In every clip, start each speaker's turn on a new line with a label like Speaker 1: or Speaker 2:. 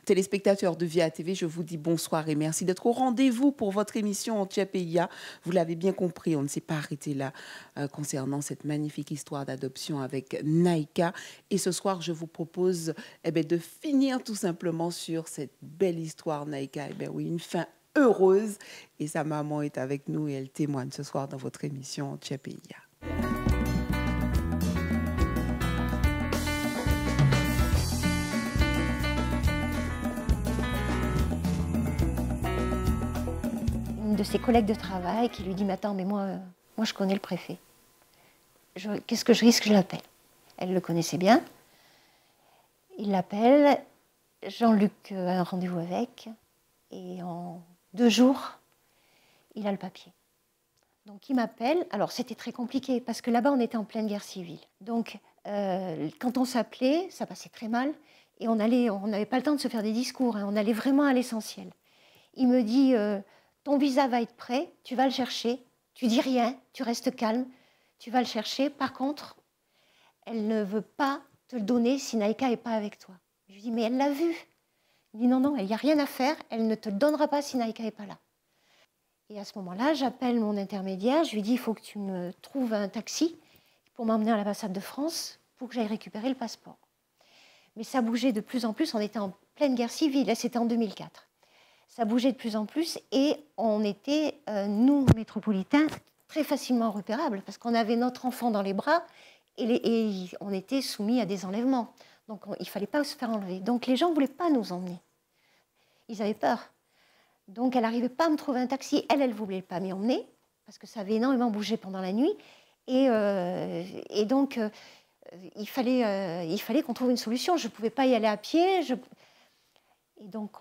Speaker 1: Téléspectateurs de Via TV, je vous dis bonsoir et merci d'être au rendez-vous pour votre émission en Tchèpeïa. Vous l'avez bien compris, on ne s'est pas arrêté là concernant cette magnifique histoire d'adoption avec Naïka. Et ce soir, je vous propose de finir tout simplement sur cette belle histoire, Naïka. Oui, une fin heureuse. Et sa maman est avec nous et elle témoigne ce soir dans votre émission en Tchèpeïa.
Speaker 2: De ses collègues de travail qui lui dit « Mais attends, mais moi je connais le préfet. Qu'est-ce que je risque? Je l'appelle. » Elle le connaissait bien. Il l'appelle. Jean-Luc a un rendez-vous avec. Et en 2 jours, il a le papier. Donc il m'appelle. Alors c'était très compliqué parce que là-bas, on était en pleine guerre civile. Donc quand on s'appelait, ça passait très mal. Et on n'avait pas le temps de se faire des discours. On allait vraiment à l'essentiel. Il me dit... ton visa va être prêt, tu vas le chercher, tu dis rien, tu restes calme, tu vas le chercher. Par contre, elle ne veut pas te le donner si Naïka n'est pas avec toi. Je lui dis, mais elle l'a vu. Il dit, non, non, il n'y a rien à faire, elle ne te le donnera pas si Naïka n'est pas là. Et à ce moment-là, j'appelle mon intermédiaire, je lui dis, il faut que tu me trouves un taxi pour m'emmener à l'ambassade de France pour que j'aille récupérer le passeport. Mais ça bougeait de plus en plus, on était en pleine guerre civile, c'était en 2004. Ça bougeait de plus en plus et on était, nous, métropolitains, très facilement repérables parce qu'on avait notre enfant dans les bras et on était soumis à des enlèvements. Donc il ne fallait pas se faire enlever. Donc les gens ne voulaient pas nous emmener. Ils avaient peur. Donc elle n'arrivait pas à me trouver un taxi. Elle ne voulait pas m'y emmener parce que ça avait énormément bougé pendant la nuit. Et donc il fallait qu'on trouve une solution. Je ne pouvais pas y aller à pied. Et donc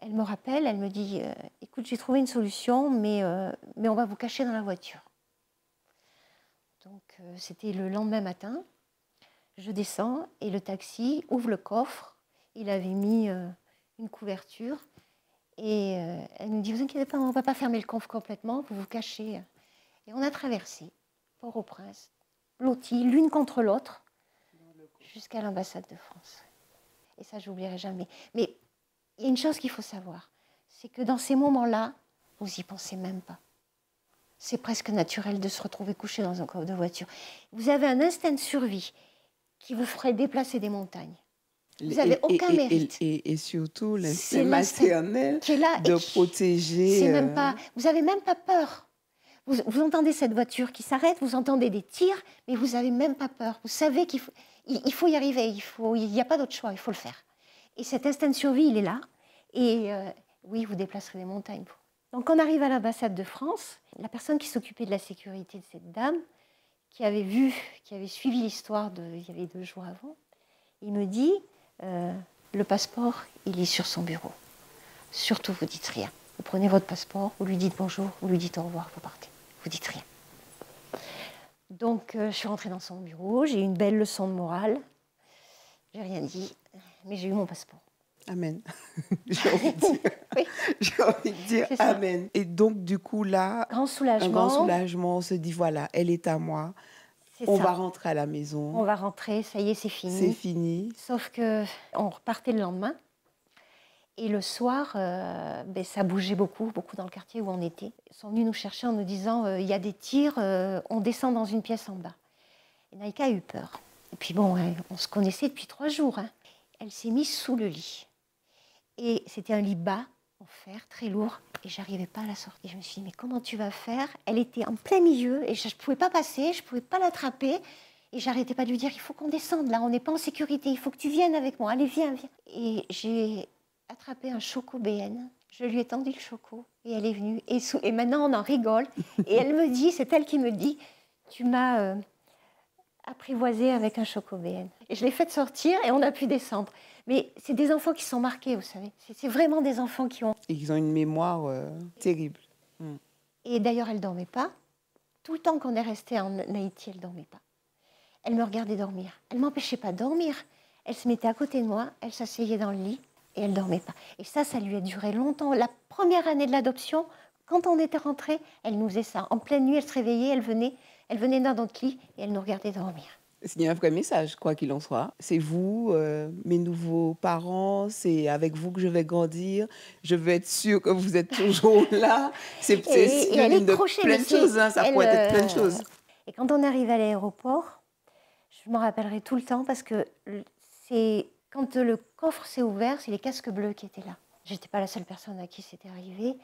Speaker 2: elle me rappelle, elle me dit « Écoute, j'ai trouvé une solution, mais on va vous cacher dans la voiture. » Donc, c'était le lendemain matin. Je descends et le taxi ouvre le coffre. Il avait mis une couverture. Et elle me dit « Vous inquiétez pas, on ne va pas fermer le coffre complètement, vous vous cachez. » Et on a traversé Port-au-Prince, blottis l'une contre l'autre, jusqu'à l'ambassade de France. Et ça, je n'oublierai jamais. Mais il y a une chose qu'il faut savoir, c'est que dans ces moments-là, vous n'y pensez même pas. C'est presque naturel de se retrouver couché dans un coffre de voiture. Vous avez un instinct de survie qui vous ferait déplacer des montagnes. Vous n'avez aucun mérite.
Speaker 1: Et surtout l'instinct maternel de protéger.
Speaker 2: Même pas, vous n'avez même pas peur. Vous entendez cette voiture qui s'arrête, vous entendez des tirs, mais vous n'avez même pas peur. Vous savez qu'il faut y arriver, il n'y a pas d'autre choix, il faut le faire. Et cet instinct de survie, il est là. Et oui, vous déplacerez des montagnes. Donc on arrive à l'ambassade de France. La personne qui s'occupait de la sécurité de cette dame, qui avait suivi l'histoire il y avait 2 jours avant, il me dit, le passeport, il est sur son bureau. Surtout, vous dites rien. Vous prenez votre passeport, vous lui dites bonjour, vous lui dites au revoir, vous partez. Vous dites rien. Donc je suis rentrée dans son bureau, j'ai eu une belle leçon de morale. J'ai rien dit, mais j'ai eu mon passeport.
Speaker 1: Amen. J'ai envie de dire, oui. J'ai envie de dire amen. Et donc, du coup, là,
Speaker 2: grand soulagement.
Speaker 1: Un grand soulagement, on se dit, voilà, elle est à moi. On va rentrer à la maison.
Speaker 2: On va rentrer, ça y est, c'est fini.
Speaker 1: C'est fini.
Speaker 2: Sauf qu'on repartait le lendemain. Et le soir, ça bougeait beaucoup dans le quartier où on était. Ils sont venus nous chercher en nous disant, il y a des tirs, on descend dans une pièce en bas. Et Naïka a eu peur. Et puis bon, on se connaissait depuis 3 jours. Elle s'est mise sous le lit. Et c'était un lit bas, en fer, très lourd, et je n'arrivais pas à la sortir. Et je me suis dit, mais comment tu vas faire? Elle était en plein milieu, et je ne pouvais pas passer, je ne pouvais pas l'attraper. Et j'arrêtais pas de lui dire, il faut qu'on descende, là, on n'est pas en sécurité, il faut que tu viennes avec moi, allez, viens, viens. Et j'ai attrapé un choco BN, je lui ai tendu le choco, et elle est venue. Et maintenant, on en rigole. Et elle me dit, c'est elle qui me dit, tu m'as apprivoisée avec un choco BN. Et je l'ai faite sortir, et on a pu descendre. Mais c'est des enfants qui sont marqués, vous savez. C'est vraiment des enfants qui ont...
Speaker 1: Ils ont une mémoire terrible.
Speaker 2: Et d'ailleurs, elle ne dormait pas. Tout le temps qu'on est resté en Haïti, elle ne dormait pas. Elle me regardait dormir. Elle ne m'empêchait pas de dormir. Elle se mettait à côté de moi, elle s'asseyait dans le lit et elle ne dormait pas. Et ça lui a duré longtemps. La première année de l'adoption, quand on était rentrés, elle nous faisait ça. En pleine nuit, elle se réveillait, elle venait dans notre lit et elle nous regardait dormir.
Speaker 1: Il y a un vrai message, quoi qu'il en soit. C'est vous, mes nouveaux parents, c'est avec vous que je vais grandir. Je veux être sûre que vous êtes toujours là. C'est
Speaker 2: Et elle
Speaker 1: synonyme
Speaker 2: est
Speaker 1: de
Speaker 2: crochée,
Speaker 1: plein
Speaker 2: mais
Speaker 1: de choses, hein. Ça
Speaker 2: elle,
Speaker 1: pourrait être plein de choses.
Speaker 2: et quand on arrive à l'aéroport, je m'en rappellerai tout le temps parce que c'est quand le coffre s'est ouvert, c'est les casques bleus qui étaient là. J'étais pas la seule personne à qui c'était arrivé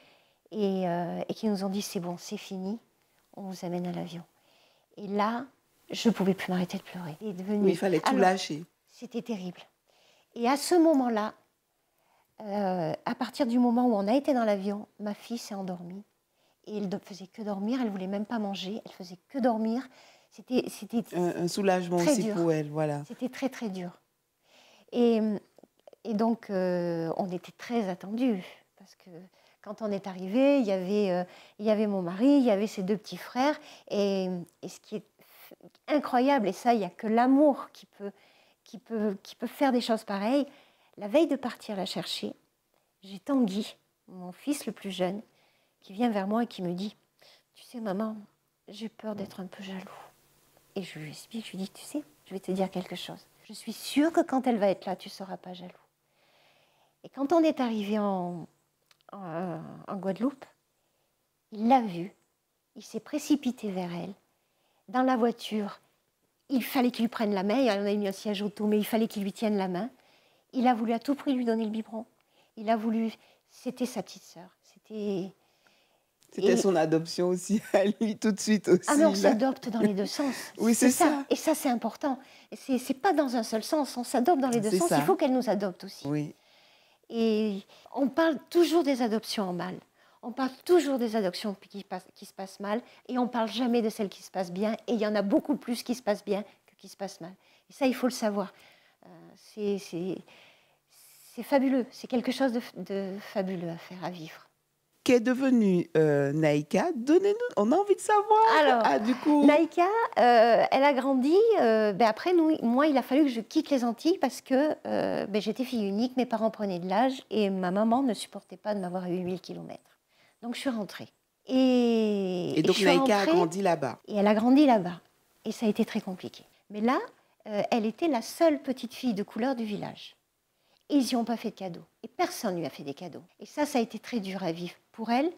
Speaker 2: et qui nous ont dit c'est bon, c'est fini, on vous amène à l'avion. Et là, je pouvais plus m'arrêter de pleurer.
Speaker 1: Oui, il fallait tout lâcher.
Speaker 2: C'était terrible. Et à ce moment-là, à partir du moment où on a été dans l'avion, ma fille s'est endormie. Et elle ne faisait que dormir, elle ne voulait même pas manger, elle faisait que dormir. C'était
Speaker 1: Un soulagement aussi
Speaker 2: dur.
Speaker 1: pour elle, voilà.
Speaker 2: C'était très, très dur. Et donc, on était très attendus. Parce que quand on est arrivé, il y avait mon mari, il y avait ses 2 petits frères. Et ce qui est incroyable, et ça, il n'y a que l'amour qui peut faire des choses pareilles. La veille de partir la chercher, j'ai Tanguy, mon fils le plus jeune, qui vient vers moi et qui me dit « Tu sais, maman, j'ai peur d'être un peu jaloux. » Et je lui explique, je lui dis « Tu sais, je vais te dire quelque chose. Je suis sûre que quand elle va être là, tu ne seras pas jaloux. » Et quand on est arrivé en Guadeloupe, il l'a vue, il s'est précipité vers elle. Dans la voiture, il fallait qu'il lui prenne la main, on avait mis un siège auto, mais il fallait qu'il lui tienne la main. Il a voulu à tout prix lui donner le biberon. Il a voulu... C'était sa petite sœur.
Speaker 1: C'était son adoption aussi, à lui, tout de suite aussi.
Speaker 2: Ah mais on s'adopte dans les 2 sens.
Speaker 1: Oui, c'est ça.
Speaker 2: Et ça, c'est important. C'est pas dans un seul sens, on s'adopte dans les 2 sens. Ça. Il faut qu'elle nous adopte aussi.
Speaker 1: Oui.
Speaker 2: Et on parle toujours des adoptions en mal. On parle toujours des adoptions qui se passent mal. Et on ne parle jamais de celles qui se passent bien. Et il y en a beaucoup plus qui se passent bien que qui se passent mal. Et ça, il faut le savoir. C'est fabuleux. C'est quelque chose de fabuleux à faire, à vivre.
Speaker 1: Qu'est devenue Naïka? Donnez-nous, on a envie de savoir.
Speaker 2: Alors,
Speaker 1: du coup...
Speaker 2: Naïka, elle a grandi. Après, moi, il a fallu que je quitte les Antilles parce que j'étais fille unique, mes parents prenaient de l'âge et ma maman ne supportait pas de m'avoir à 8000 km. Donc, je suis rentrée. Et
Speaker 1: donc, Naïka a grandi là-bas.
Speaker 2: Et elle a grandi là-bas. Et ça a été très compliqué. Mais là, elle était la seule petite fille de couleur du village. Et ils n'y ont pas fait de cadeaux. Et personne ne lui a fait des cadeaux. Et ça a été très dur à vivre pour elle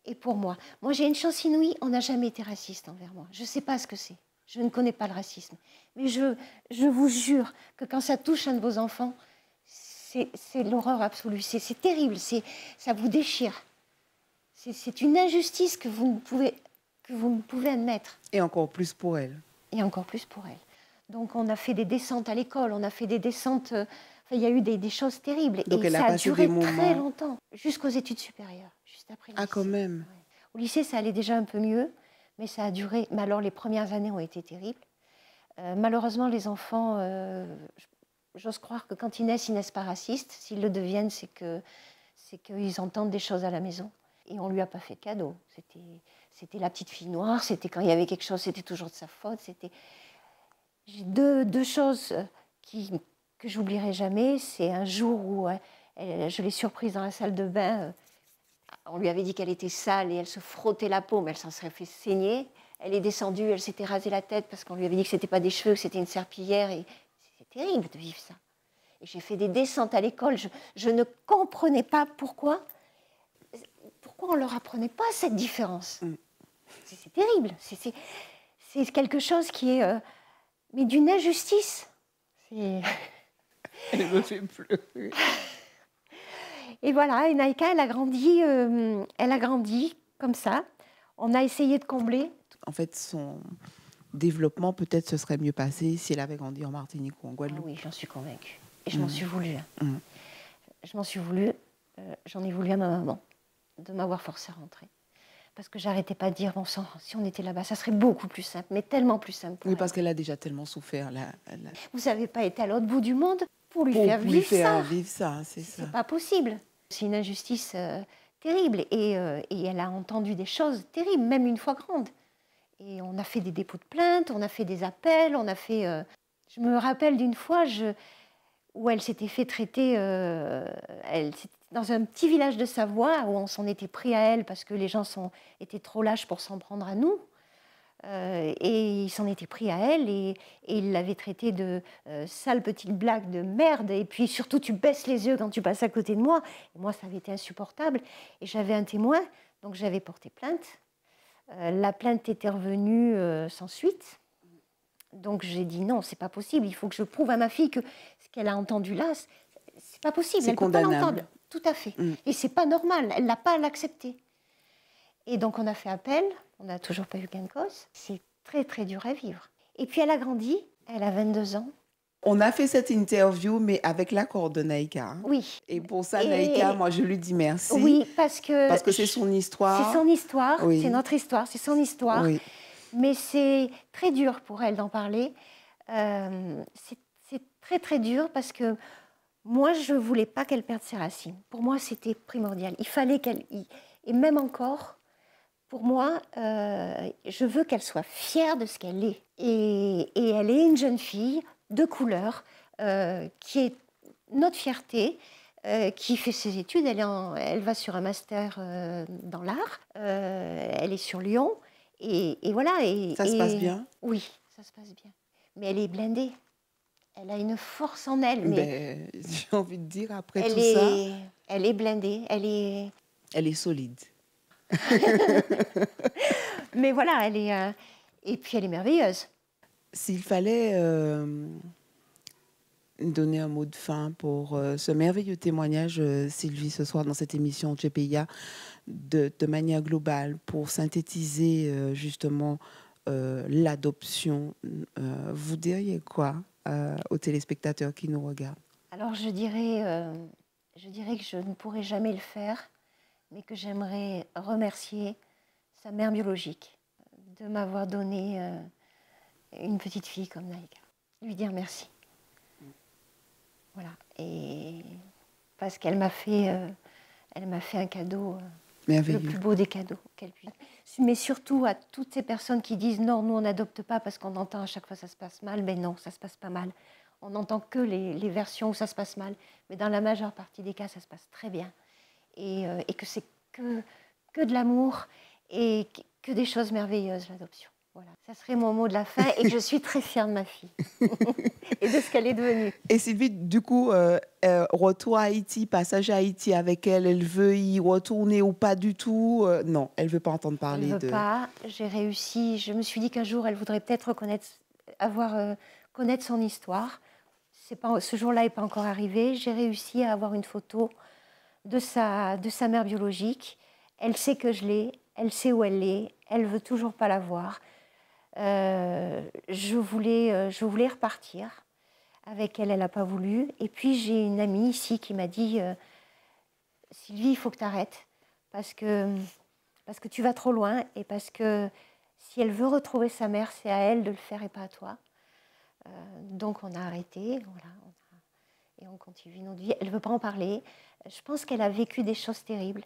Speaker 2: et pour moi. Moi, j'ai une chance inouïe, on n'a jamais été raciste envers moi. Je ne sais pas ce que c'est. Je ne connais pas le racisme. Mais je vous jure que quand ça touche un de vos enfants, c'est l'horreur absolue. C'est terrible, ça vous déchire. C'est une injustice que vous ne pouvez admettre.
Speaker 1: Et encore plus pour elle.
Speaker 2: Et encore plus pour elle. Donc, on a fait des descentes à l'école, on a fait des descentes... il y a eu des choses terribles.
Speaker 1: Donc
Speaker 2: et
Speaker 1: elle
Speaker 2: ça a duré
Speaker 1: très
Speaker 2: longtemps, jusqu'aux études supérieures, juste après le lycée.
Speaker 1: Ah, quand même.
Speaker 2: Ouais. Au lycée, ça allait déjà un peu mieux, mais ça a duré... Mais alors, les premières années ont été terribles. Malheureusement, les enfants, j'ose croire que quand ils naissent pas racistes. S'ils le deviennent, c'est qu'ils entendent des choses à la maison. Et on ne lui a pas fait de cadeau. C'était la petite fille noire, c'était quand il y avait quelque chose, c'était toujours de sa faute. J'ai deux choses que j'oublierai jamais. C'est un jour où je l'ai surprise dans la salle de bain. On lui avait dit qu'elle était sale et elle se frottait la peau, mais elle s'en serait fait saigner. Elle est descendue, elle s'était rasée la tête parce qu'on lui avait dit que ce n'était pas des cheveux, que c'était une serpillière. Et c'est terrible de vivre ça. Et j'ai fait des descentes à l'école. Je ne comprenais pas pourquoi on ne leur apprenait pas cette différence. C'est terrible. C'est quelque chose qui est... mais d'une injustice.
Speaker 1: Elle me fait pleurer.
Speaker 2: Et voilà, et Naïka, elle a grandi comme ça. On a essayé de combler.
Speaker 1: En fait, son développement, peut-être, se serait mieux passé si elle avait grandi en Martinique ou en Guadeloupe.
Speaker 2: Ah oui, j'en suis convaincue. Et je m'en suis voulu. Je m'en suis voulu. J'en ai voulu à ma maman de m'avoir forcée à rentrer. Parce que j'arrêtais pas de dire, bon sang, si on était là-bas, ça serait beaucoup plus simple, mais tellement plus simple pour
Speaker 1: Oui,
Speaker 2: elle.
Speaker 1: parce qu'elle a déjà tellement souffert.
Speaker 2: Vous n'avez pas été à l'autre bout du monde pour lui faire vivre ça.
Speaker 1: C'est
Speaker 2: pas possible. C'est une injustice terrible. Et elle a entendu des choses terribles, même une fois grande. Et on a fait des dépôts de plainte, on a fait des appels, on a fait... Je me rappelle d'une fois où elle s'était fait traiter... dans un petit village de Savoie, où on s'en était pris à elle parce que les gens étaient trop lâches pour s'en prendre à nous. Et il s'en était pris à elle et il l'avait traitée de sale petite blague de merde. Et puis surtout, tu baisses les yeux quand tu passes à côté de moi. Et moi, ça avait été insupportable. Et j'avais un témoin, donc j'avais porté plainte. La plainte était revenue sans suite. Donc j'ai dit non, c'est pas possible. Il faut que je prouve à ma fille que ce qu'elle a entendu là, c'est pas possible. Elle peut pas l'entendre. Tout à fait. Et c'est pas normal. Elle n'a pas à l'accepter. Et donc on a fait appel. On n'a toujours pas eu gain de cause. C'est très très dur à vivre. Et puis elle a grandi. Elle a 22 ans.
Speaker 1: On a fait cette interview, mais avec l'accord de Naïka. Hein.
Speaker 2: Oui.
Speaker 1: Et pour ça, Naïka, moi, je lui dis merci.
Speaker 2: Oui, parce que
Speaker 1: c'est son histoire.
Speaker 2: C'est son histoire.
Speaker 1: Oui.
Speaker 2: C'est notre histoire. C'est son histoire.
Speaker 1: Oui.
Speaker 2: Mais c'est très dur pour elle d'en parler. C'est très très dur parce que moi, je ne voulais pas qu'elle perde ses racines. Pour moi, c'était primordial. Il fallait qu'elle... Et même encore, pour moi, je veux qu'elle soit fière de ce qu'elle est. Et elle est une jeune fille de couleur qui est notre fierté, qui fait ses études. Elle va sur un master dans l'art. Elle est sur Lyon. Et voilà.
Speaker 1: Ça se passe bien?
Speaker 2: Oui, ça se passe bien. Mais elle est blindée. Elle a une force en elle. Mais
Speaker 1: j'ai envie de dire, après tout ça...
Speaker 2: Elle est blindée.
Speaker 1: Elle est solide.
Speaker 2: Mais voilà, elle est... et puis elle est merveilleuse.
Speaker 1: S'il fallait donner un mot de fin pour ce merveilleux témoignage, Sylvie, ce soir dans cette émission GPIA, de manière globale, pour synthétiser justement l'adoption, vous diriez quoi aux téléspectateurs qui nous regardent?
Speaker 2: Alors je dirais que je ne pourrai jamais le faire, mais que j'aimerais remercier sa mère biologique de m'avoir donné une petite fille comme Naïka. Lui dire merci. Voilà. Et parce qu'elle m'a fait un cadeau, le plus beau des cadeaux qu'elle puisse. Mais surtout à toutes ces personnes qui disent non, nous on n'adopte pas parce qu'on entend à chaque fois ça se passe mal. Mais non, ça se passe pas mal. On n'entend que les versions où ça se passe mal. Mais dans la majeure partie des cas, ça se passe très bien. Et que c'est que de l'amour et que des choses merveilleuses, l'adoption. Voilà, ça serait mon mot de la fin et je suis très fière de ma fille et de ce qu'elle est devenue.
Speaker 1: Et Sylvie, du coup, retour à Haïti, passage à Haïti avec elle, elle veut y retourner ou pas du tout? Non, elle ne veut pas entendre parler
Speaker 2: de... Elle ne veut pas, j'ai réussi. Je me suis dit qu'un jour, elle voudrait peut-être connaître son histoire. Ce jour-là n'est pas encore arrivé. J'ai réussi à avoir une photo de sa mère biologique. Elle sait que je l'ai, elle sait où elle est, elle ne veut toujours pas la voir. Je voulais repartir. Avec elle, elle n'a pas voulu. Et puis j'ai une amie ici qui m'a dit Sylvie, il faut que tu arrêtes parce que tu vas trop loin et parce que si elle veut retrouver sa mère, c'est à elle de le faire et pas à toi. Donc on a arrêté, voilà, et on continue notre vie. Elle ne veut pas en parler. Je pense qu'elle a vécu des choses terribles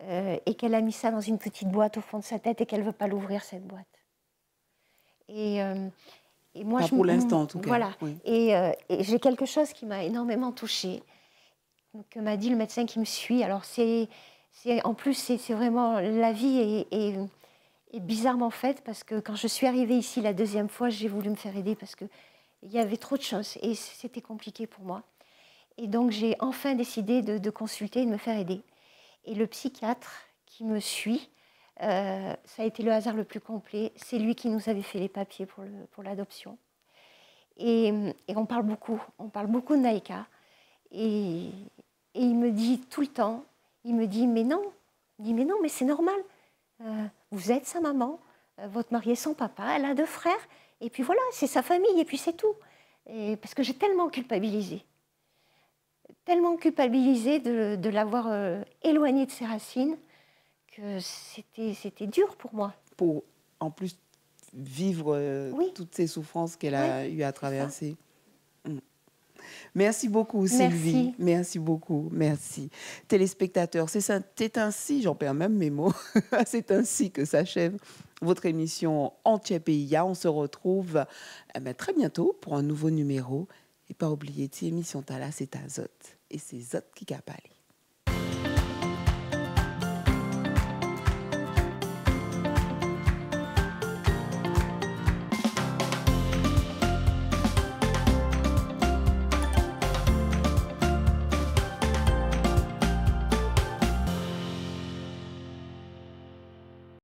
Speaker 2: et qu'elle a mis ça dans une petite boîte au fond de sa tête et qu'elle ne veut pas l'ouvrir, cette boîte. Et moi,
Speaker 1: pas pour l'instant, en tout cas.
Speaker 2: Voilà.
Speaker 1: Oui.
Speaker 2: Et j'ai quelque chose qui m'a énormément touchée, que m'a dit le médecin qui me suit. Alors, en plus, c'est vraiment... La vie est bizarrement faite parce que quand je suis arrivée ici la deuxième fois, j'ai voulu me faire aider parce qu'il y avait trop de choses et c'était compliqué pour moi. Et donc, j'ai enfin décidé de consulter et de me faire aider. Et le psychiatre qui me suit, ça a été le hasard le plus complet. C'est lui qui nous avait fait les papiers pour l'adoption. Et on parle beaucoup de Naïka. Et il me dit tout le temps, mais non, mais c'est normal. Vous êtes sa maman, votre mari est son papa, elle a 2 frères, et puis voilà, c'est sa famille, et puis c'est tout. Et parce que j'ai tellement culpabilisé de l'avoir éloignée de ses racines, que c'était dur pour moi.
Speaker 1: Pour, en plus, vivre
Speaker 2: oui.
Speaker 1: toutes ces souffrances qu'elle a eu à traverser. Merci beaucoup, Sylvie. Merci beaucoup. Merci. Téléspectateurs, c'est ainsi, j'en perds même mes mots, c'est ainsi que s'achève votre émission Entier PIA. On se retrouve très bientôt pour un nouveau numéro. Et pas oublier, cette émission, c'est Azote. Et c'est Zot qui capale.